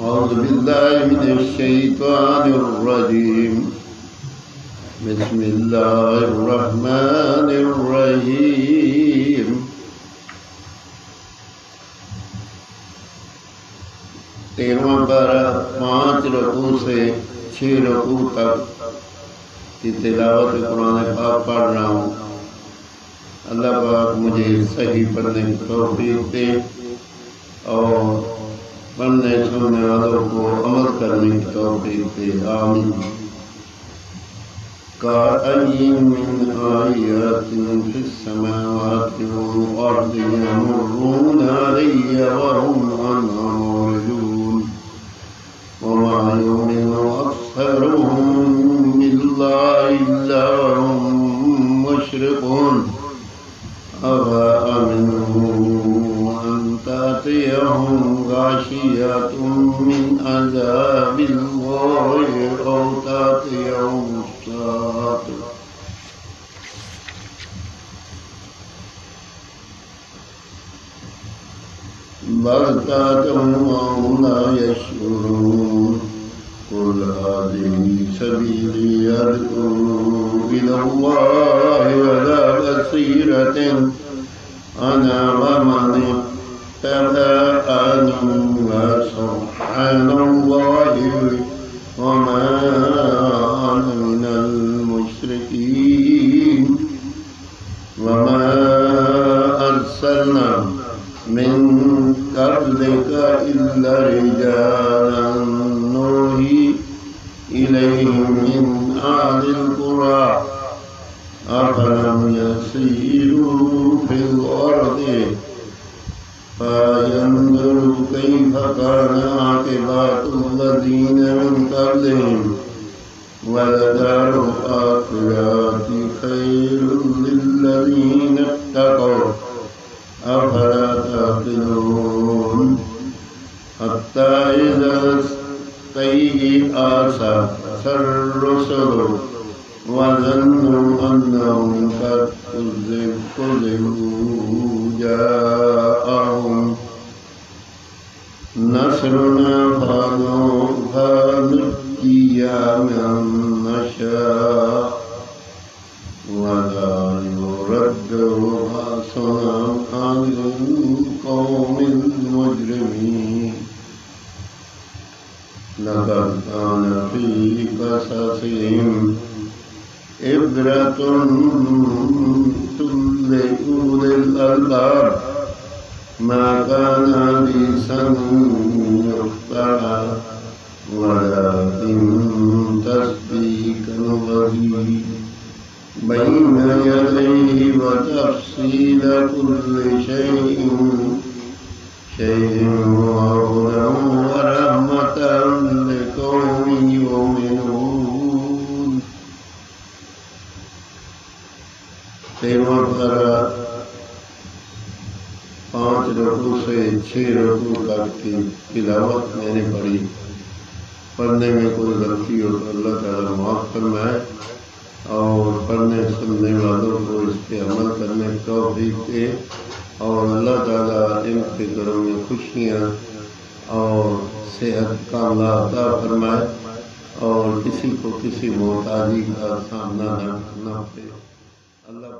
औज़ु बिल्लाहि मिनश शैतानिर रजीम। बिस्मिल्लाहिर रहमानिर रहीम। तेरहवां पारा 5 रकू से 6 रकू तक की तिलावत कुरान पाक पढ़ रहा हूँ। अल्लाह पाक मुझे सही पढ़ने की तौफीक दे और पढ़ने सुनने वालों को अमल करने की तौफीक दे। आमीन। काअय्यिन मिन आयातिन फिस समावाति वल अर्दि यमुर्रूना अलैहा व हुम अन्हा मुरिदून वमा युमिनु अक्सरुहुम बिल्लाहि इल्ला हुम मुश्रिकून अफअमिनु अन तातियहुम गाशियतुम मिन अज़ाबिल्लाहि औ तातियहुम साअतु बग़तातुम वहुम ला यशऊरून। कुल हाज़िही सबीली अद'ू इलल्लाहि अला बसीरतिन अना व मन इत्तबअनी व सुब्हानल्लाहि व मा अना मिनल मुश्रिकीन। व मा अर्सलना मिन क़ब्लिका इल्ला रिजालन नूही इलैहिम मिन अहलिल क़ुरा अफ़लम यसीरू फिल अर्दि फ़यंज़ुरू कैफ़ कान आक़िबतुल लज़ीना मिन क़ब्लिहिम वलदारुल आख़िरति ख़ैरुल लिल्लज़ीना इत्तक़व अफ़ला ताक़िलून। हत्ता इज़ा इस्तयअस अर्रुसुलु वज़न्नु अन्नहुम क़द कुज़िबू जाअहुम नस्रुना फनुज्जिया मन नशाअ वला युरद्दु बअसुना अनिल क़ौमिल मुजरिमीन। लक़द कान फ़ी क़ससिहिम इब्रतुन लिउलिल अलबाब मा कान हदीसन युफ़्तरा वलाकिन तस्दीक़ल लज़ी बैन यदैहि व तफ़सील कुल्लि शैइन व हुदन व रहमतन लिक़ौमिन युमिनून। 13वां पारा 5 रकू से 6 रकू तक की तिलावत मैंने पढ़ी। पढ़ने में कोई गलती हो तो अल्लाह ताला माफ़ फरमाए और पढ़ने सुनने वालों को इस पे अमल करने की तौफीक दे और अल्लाह ताला इनके घरों में खुशियाँ और सेहत का अता फरमाए और किसी को किसी मोहताजी का सामना न करना पड़े। अल्लाह